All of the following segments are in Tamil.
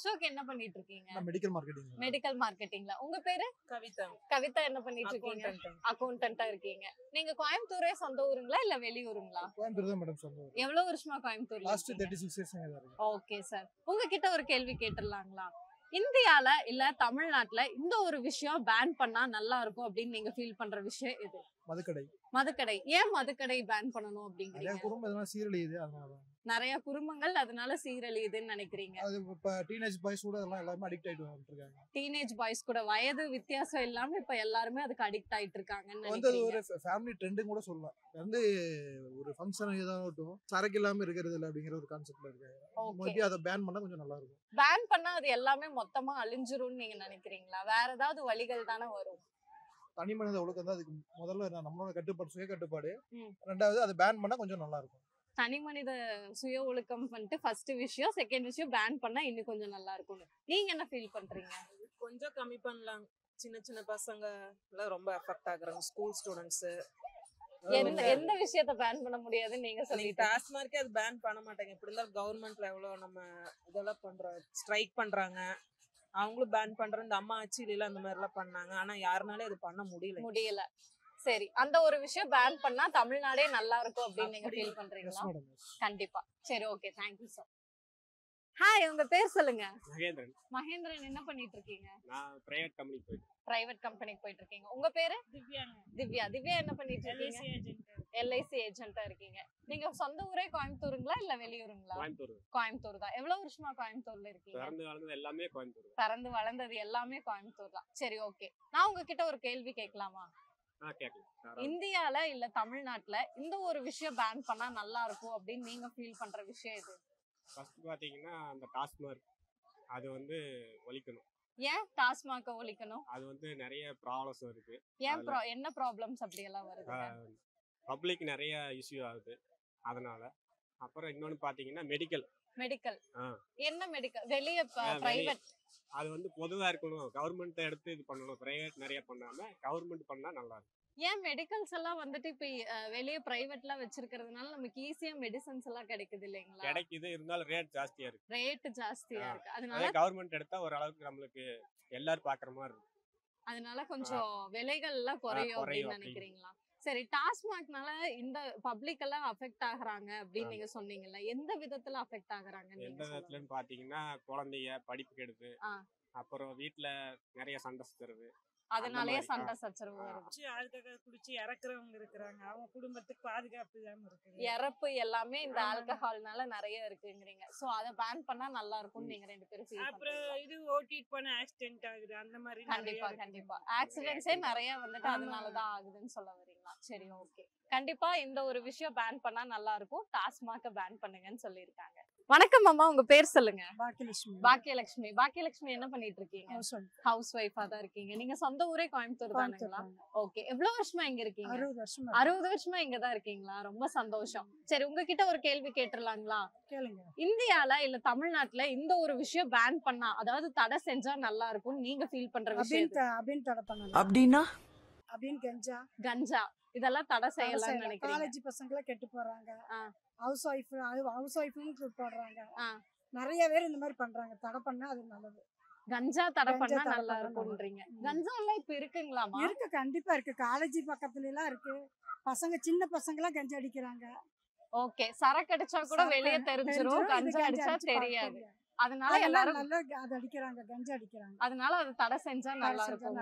அசோக் என்ன பண்ணிட்டு இருக்கீங்க? நான் மெடிக்கல் மார்க்கெட்டிங். மெடிக்கல் மார்க்கெட்டிங்ல. உங்க பேரு? கவிதா. கவிதா என்ன பண்ணிட்டு இருக்கீங்க? அக்கவுண்டன்ட்டா இருக்கீங்க. நீங்க கோயம்புத்தூரே சொந்த ஊருங்களா இல்ல வெளியூருங்களா? கோயம்புத்தூர் தான் மேடம் சொந்த ஊரு. எவ்வளவு வருஷமா கோயம்புத்தூர்ல? லாஸ்ட் 36 இயர்ஸ் இங்க இருக்கேன். Okay sir. உங்ககிட்ட ஒரு கேள்வி கேட்டுறலாங்களா? இந்தியால இல்ல தமிழ்நாட்டுல இந்த ஒரு விஷயம் பேன் பண்ணா நல்லா இருக்கும் அப்படின்னு நீங்க ஃபீல் பண்ற விஷயம் எது? மதுக்கடை. மதுக்கடை. ஏன் மதுக்கடை பேன் பண்ணணும் அப்படிங்கறீங்க? நிறைய குடும்பம் இதெல்லாம் சீரழியுது அதனால. நிறைய குடும்பங்கள் அதனால சீரழியுதுன்னு நினைக்கிறீங்க. அது இப்ப டீனேஜ் பாய்ஸ் கூட எல்லாம் எல்லாரும் அடிக்ட் ஆயிட்டு இருக்காங்க. டீனேஜ் பாய்ஸ் கூட வயது வித்தியாசம் இல்லாம இப்ப எல்லாருமே அதுக்கு அடிக்ட் ஆயிட்டு இருக்காங்கன்னு வந்து நினைக்கிறீங்க. ஒரு ஃபேமிலி ட்ரெண்ட் கூட சொல்லலாம். வந்து ஒரு ஃபங்க்ஷன் ஏதாவட்டும் சரக்கு இல்லாம இருக்கிறது இல்ல அப்படிங்கிற ஒரு கான்செப்ட்ல இருக்காங்க. மேபி அத பேன் பண்ணா கொஞ்சம் நல்லா இருக்கும். பேன் பண்ணா அது எல்லாமே மொத்தமா அழிஞ்சிரும்னு நீங்க நினைக்கிறீங்களா? வேற ஏதாவது வழிகள் தானே வரும்? தனி மனித ஒழுக்கம் தான் அதுக்கு முதல்ல நம்மளோட கட்டுப்பாடு, சுய கட்டுப்பாடு. ரெண்டாவது அதை பேன் பண்ணா கொஞ்சம் நல்லா இருக்கும். தனி மனித சுய ஒழுக்கம் பண்ணிட்டு ஃபர்ஸ்ட் விஷயம், செகண்ட் விஷயம் பேன் பண்ணா இன்னும் கொஞ்சம் நல்லா இருக்கும். நீங்க என்ன ஃபீல் பண்றீங்க? கொஞ்சம் கம்மி பண்ணலாம். சின்ன சின்ன பசங்க எல்லாம் ரொம்ப அஃபெக்ட் ஆகுறாங்க. School students. எந்த விஷயத்தை பேன் பண்ண முடியாதுன்னு நீங்க சொல்லிட்டீங்க. டாஸ்மார்க்கே அது பேன் பண்ண மாட்டாங்க. எப்படி இருந்தாலும் கவர்மெண்ட்ல எவ்வளவு நம்ம இதெல்லாம் பண்றோம், ஸ்ட்ரைக் பண்றாங்க. அவங்களும் பேன் பண்றோம். இந்த அம்மா ஆட்சியில அந்த மாதிரி எல்லாம் பண்ணாங்க. ஆனா யாருனாலே இது பண்ண முடியல. சரி, அந்த ஒரு விஷயம் பேன் பண்ணா தமிழ்நாடே நல்லா இருக்கும் அப்படின்னு நீங்க ஃபீல் பண்றீங்களா? கண்டிப்பா. சரி, ஓகே, தேங்க்யூ சார். ஹாய், உங்க பேர் சொல்லுங்க. மகேந்திரன். மகேந்திரன் என்ன பண்ணிட்டு இருக்கீங்க? நான் பிரைவேட் கம்பெனிக்கு போயிட்டு இருக்கீங்க. உங்க பேரு? திவ்யா. திவ்யா என்ன பண்ணிட்டு இருக்கீங்க? LIC ஏஜென்ட்டா இருக்கீங்க. நீங்க சொந்த ஊரே கோயம்புத்தூருங்களா இல்ல வெளியூருங்களா? கோயம்புத்தூர் தான். எவ்வளவு வருஷமா கோயம்புத்தூர்ல இருக்கீங்க? பிறந்து வளர்ந்தது எல்லாமே கோயம்புத்தூர். பிறந்து வளர்ந்தது எல்லாமே கோயம்புத்தூர் தான். சரி, ஓகே. நான் உங்ககிட்ட ஒரு கேள்வி கேட்கலாமா? கேட்கலாம். இந்தியால இல்ல தமிழ்நாட்டுல இந்த ஒரு விஷயம் பேன் பண்ணா நல்லா இருக்கும் அப்படின்னு நீங்க ஃபீல் பண்ற விஷயம் எது? ஃபர்ஸ்ட் பாத்தீங்கன்னா அந்த டாஸ்மார்க் அது வந்து ஒழிக்கணும். ஏன் டாஸ்மார்க்க ஒழிக்கணும்? அது வந்து நிறைய ப்ராப்ளம்ஸ் இருக்கு. ஏன் என்ன ப்ராப்ளம்ஸ் அப்படி எல்லாம் வருது? பப்ளிக் நிறைய இஷ்யூ ஆகுது அதனால. அப்புறம் இன்னொன்னு பாத்தீங்கன்னா மெடிக்கல். என்ன மெடிக்கல்? வெளிய பிரைவேட். அது வந்து பொதுவா இருக்கணும். கவர்மெண்ட் எடுத்து இது பண்ணணும். பிரைவேட் நிறைய பண்ணாம கவர்மெண்ட் பண்ணா நல்லா இருக்கும். ஏன் மெடிக்கல்ஸ் எல்லாம் வந்துட்டு இப்ப வெளிய பிரைவேட்ல வச்சிருக்கிறதுனால நமக்கு ஈஸியா மெடிசன்ஸ் எல்லாம் கிடைக்குது இல்லைங்களா? கிடைக்குது, இருந்தாலும் ரேட் ஜாஸ்தியா இருக்கு. அதனால கவர்மெண்ட் எடுத்தா ஒரு அளவுக்கு நம்மளுக்கு எல்லாரும் பாக்குற மாதிரி இருக்கு. அதனால கொஞ்சம் விலைகள் எல்லாம் குறையும் அப்படின்னு நினைக்கிறீங்களா? சரி, டாஸ்மாக்னால இந்த பப்ளிக் எல்லாம் அஃபெக்ட் ஆகுறாங்க அப்படின்னு நீங்க சொன்னீங்கல்ல, எந்த விதத்துல அஃபெக்ட் ஆகுறாங்க? எந்த விதத்துலன்னு பாத்தீங்கன்னா குழந்தைய படிப்பு கெடுது, அப்புறம் வீட்டுல நிறைய சண்டை சச்சரவு, அதனாலயே சண்டை சச்சரவு வருது. ஆல்கஹால் குடிச்சு இறக்குறவங்க இருக்காங்க. அவங்க குடும்பத்துக்கு பாதுகாப்பு இல்லாம இருக்கு. இறப்பு எல்லாமே இந்த ஆல்கஹால்னால நிறைய இருக்குங்கறீங்க. சோ அத பேன் பண்ணா நல்லா இருக்கும் நீங்க ரெண்டு பேரும் ஃபீல் பண்றீங்க. அப்புறம் இது ஓட்டிட் பண்ண ஆக்சிடென்ட் ஆகுது. அந்த மாதிரி கண்டிப்பா ஆக்சிடென்ட்ஸே நிறைய வந்துட்டு அதனால தான் ஆகுதுன்னு சொல்ல வரீங்களா? சரி, ஓகே. கண்டிப்பா இந்த ஒரு விஷயம் பேன் பண்ணா நல்லா இருக்கும். டாஸ்மார்க்க பேன் பண்ணுங்கன்னு சொல்லிருக்காங்க. வணக்கம் அம்மா, உங்க பேர் சொல்லுங்க. பாக்கியலட்சுமி என்ன பண்ணிட்டு இருக்கீங்க? ஹவுஸ் ஒய்ஃபா தான் இருக்கீங்க. நீங்க சொந்த ஊரே கோயம்புத்தூர் தானுங்களா? ஓகே. எவ்வளவு வருஷமா இங்க இருக்கீங்க? 60 வருஷமா இங்க தான் இருக்கீங்களா? ரொம்ப சந்தோஷம். சரி, உங்ககிட்ட ஒரு கேள்வி கேட்டுறலாங்களா? கேளுங்க. இந்தியால இல்ல தமிழ்நாட்டுல இந்த ஒரு விஷயம் பேன் பண்ணா, அதாவது தடை செஞ்சா நல்லா இருக்கும் நீங்க ஃபீல் பண்ற விஷயம் அப்படின்னா கஞ்சா இதெல்லாம் தடை செய்யலாம்னு நினைக்கிறீங்க? காலேஜ் பசங்கள கெட்டு போறாங்க. ஹவுஸ் ஒய்ஃப்னு போடுறாங்க. நிறைய பேர் இந்த மாதிரி பண்றாங்க. தடை பண்ணா அது நல்லது. கஞ்சா தடை பண்ணா நல்லா இருக்கும்ன்றீங்க. கஞ்சா எல்லாம் இப்ப இருக்குங்களாமா? இருக்கு, கண்டிப்பா இருக்கு. காலேஜ் பக்கத்துல எல்லாம் இருக்கு. பசங்க, சின்ன பசங்க எல்லாம் கஞ்சா அடிக்கிறாங்க. ஓகே, சரக்கு அடிச்சா கூட வெளியே தெரிஞ்சிரும், கஞ்சா அடிச்சா தெரியாது. அதனால எல்லாரும் நல்லா அது அடிக்கிறாங்க, கஞ்சா அடிக்கிறாங்க. அதனால அது தடை செஞ்சா நல்லா இருக்கும்.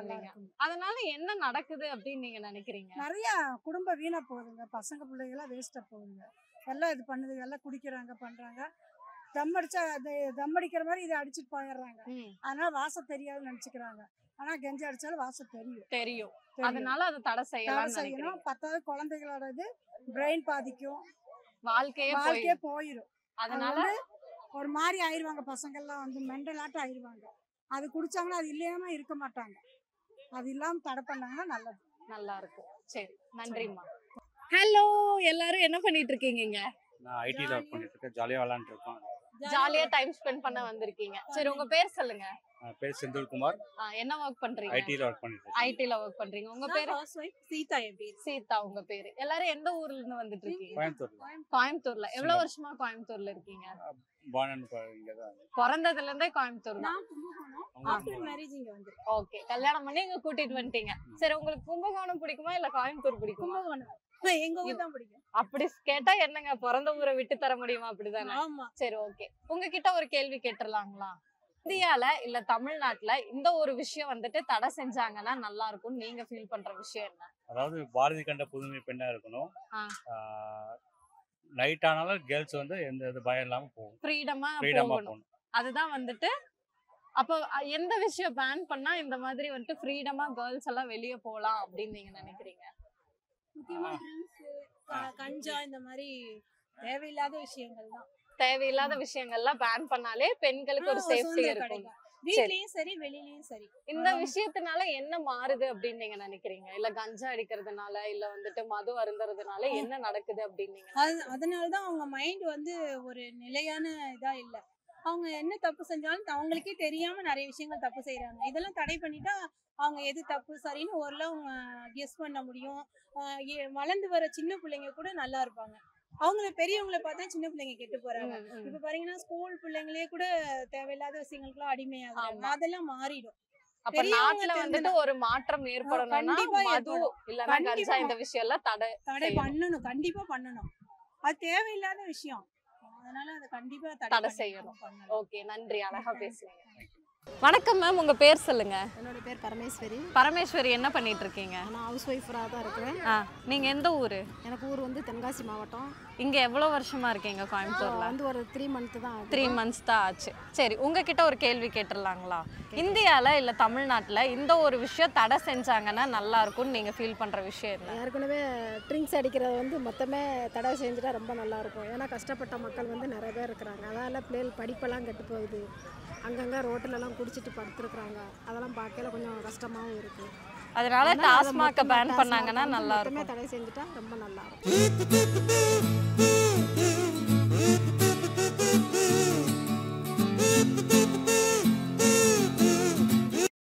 அதனால என்ன நடக்குது அப்படின்னு நீங்க நினைக்கிறீங்க? நிறைய குடும்ப வீணா போகுதுங்க. பசங்க பிள்ளைங்க எல்லாம் வேஸ்டா போகுதுங்க. எல்லாம் இது பண்ணுது, எல்லாம் குடிக்கிறாங்க, பண்றாங்க. தம் அடிச்சா அது தம் அடிக்கிற மாதிரி இதை அடிச்சுட்டு போயிடுறாங்க. அதனால வாசம் தெரியாதுன்னு நினைச்சுக்கிறாங்க. ஆனா கஞ்சா அடிச்சாலும் வாசம் தெரியும். அதனால அது தடை செய்யணும். 10வது குழந்தைகளோட இது பிரெயின் பாதிக்கும், வாழ்க்கையே போயிடும். அதனால ஒரு மாதிரி ஆயிடுவாங்க. பசங்க எல்லாம் வந்து மெண்டல் ஆட்டம் ஆயிடுவாங்க. அது குடிச்சாங்கன்னா அது இல்லாம இருக்க மாட்டாங்க. அது இல்லாம தடை பண்ணாங்கன்னா நல்லா இருக்கும். சரி, நன்றிம்மா. ஹலோ, எல்லாரும் என்ன பண்ணிட்டு இருக்கீங்க? நான் ஐடில ஒர்க் பண்ணிட்டு இருக்கேன். ஜாலியா விளையாண்டுட்டு இருக்கோம். ஜாலியா டைம் ஸ்பெண்ட் பண்ண வந்திருக்கீங்க. சரி, உங்க பேர் சொல்லுங்க. பேர் செந்தில்குமார். என்ன ஒர்க் பண்றீங்க? ஐடில ஒர்க் பண்ணிட்டு இருக்கேன். ஐடில ஒர்க் பண்றீங்க. உங்க பேரு? சீதா. என் பேர் சீதா. உங்க பேரு? எல்லாரும் எந்த ஊர்ல இருந்து வந்துட்டு இருக்கீங்க? கோயம்புத்தூர்ல. கோயம்புத்தூர்ல. எவ்வளவு வருஷமா கோயம்புத்தூர்ல இருக்கீங்க? பானன் இங்கதான். பிறந்ததுல இருந்தே கோயம்புத்தூர் தான். ஆஃப்டர் மேரேஜ் இங்க வந்து. ஓகே, கல்யாணம் பண்ணி இங்க கூட்டிட்டு வந்துட்டீங்க. சரி, உங்களுக்கு கும்பகோணம் பிடிக்குமா இல்ல கோயம்புத்தூர் பிடிக்குமா? கும்பகோணம். எங்க ஊர் தான் பிடிக்கும். அப்படி கேட்டா என்னங்க, பிறந்த ஊரை விட்டு தர முடியுமா? அப்படிதானே. ஆமா. சரி, ஓகே. உங்ககிட்ட ஒரு கேள்வி கேட்டுறலாங்களா? இந்தியால இல்ல தமிழ்நாட்டுல இந்த ஒரு விஷயம் வந்துட்டு தடை செஞ்சாங்கன்னா நல்லா இருக்கும் நீங்க ஃபீல் பண்ற விஷயம் என்ன? அதாவது பாரதி கண்ட புதுமை பெண்ணா இருக்கணும். நைட் ஆனாலும் கேர்ள்ஸ் வந்து எந்த பயம் இல்லாம போகும். ஃப்ரீடமா போகணும். அதுதான் வந்துட்டு. அப்போ எந்த விஷயம் பேன் பண்ணா இந்த மாதிரி வந்துட்டு ஃப்ரீடமா கேர்ள்ஸ் எல்லாம் வெளிய போலாம் அப்படின்னு நீங்க நினைக்கிறீங்க? முக்கியமா ட்ரிங்க்ஸ், கஞ்சா இந்த மாதிரி தேவையில்லாத விஷயங்கள் தான். தேவையில்லாத விஷயங்கள்லாம் பேன் பண்ணாலே பெண்களுக்கு ஒரு சேஃப்டி இருக்கும். வீட்லயும் சரி வெளியிலயும் சரி. இந்த விஷயத்தினால என்ன மாறுது அப்படின்னு நீங்க நினைக்கிறீங்க? இல்ல கஞ்சா அடிக்கிறதுனால இல்ல வந்துட்டு மது அருந்துறதுனால என்ன நடக்குது அப்படின்னு? அதனாலதான் அவங்க மைண்ட் வந்து ஒரு நிலையான இதா இல்ல. அவங்க என்ன தப்பு செஞ்சாலும் அவங்களுக்கே தெரியாம நிறைய விஷயங்கள் தப்பு செய்யறாங்க. இதெல்லாம் தடை பண்ணிட்டா அவங்க எது தப்பு சரின்னு ஓரளவு அவங்க கெஸ் பண்ண முடியும். வளர்ந்து வர சின்ன பிள்ளைங்க கூட நல்லா இருப்பாங்க. அவங்கள பெரியவங்களை பார்த்தா சின்ன பிள்ளைங்க கெட்டு போறாங்க. இப்ப பாத்தீங்கன்னா ஸ்கூல் பிள்ளைங்களே கூட தேவையில்லாத விஷயங்களுக்குலாம் அடிமையாகிறாங்க. அதெல்லாம் மாறிடும். அப்ப நாட்டுல வந்துட்டு ஒரு மாற்றம் ஏற்படணும்னா மது இல்லனா கஞ்சா இந்த விஷயம் எல்லாம் தடை பண்ணணும். கண்டிப்பா பண்ணணும். அது தேவையில்லாத விஷயம். அதனால அதை கண்டிப்பா தடை செய்யணும். ஓகே, நன்றி, அழகா பேசுறீங்க. வணக்கம் மேம், உங்க பேர் சொல்லுங்க. என்னோட பேர் பரமேஸ்வரி. பரமேஸ்வரி, என்ன பண்ணிட்டு இருக்கீங்க? நான் ஹவுஸ் ஒய்ஃபரா தான் இருக்கேன். நீங்க எந்த ஊரு? எனக்கு ஊர் வந்து தென்காசி மாவட்டம். இங்க எவ்வளவு வருஷமா இருக்கீங்க கோயம்புத்தூர்ல? வந்து ஒரு 3 months தான். 3 months தான் ஆச்சு. சரி, உங்ககிட்ட ஒரு கேள்வி கேட்டுறலாங்களா? இந்தியால இல்ல தமிழ்நாட்டுல இந்த ஒரு விஷயம் தடை செஞ்சாங்கன்னா நல்லா இருக்கும்னு நீங்க ஃபீல் பண்ற விஷயம் என்ன? ஏற்கனவே ட்ரிங்க்ஸ் அடிக்கிறது வந்து மொத்தமே தடை செஞ்சுட்டா ரொம்ப நல்லா இருக்கும். ஏன்னா கஷ்டப்பட்ட மக்கள் வந்து நிறைய பேர் இருக்கிறாங்க. அதனால பிள்ளைகள் படிப்பெல்லாம் கெட்டு போகுது. அங்கங்கே ரோட்டிலலாம் குடிச்சிட்டு படுத்துருக்குறாங்க. அதெல்லாம் பார்க்கல கொஞ்சம் கஷ்டமாகவும் இருக்கு. அதனால டாஸ்மாக பேன் பண்ணாங்கன்னா நல்லா இருக்கும். தடை செஞ்சுட்டா ரொம்ப நல்லா இருக்கும்.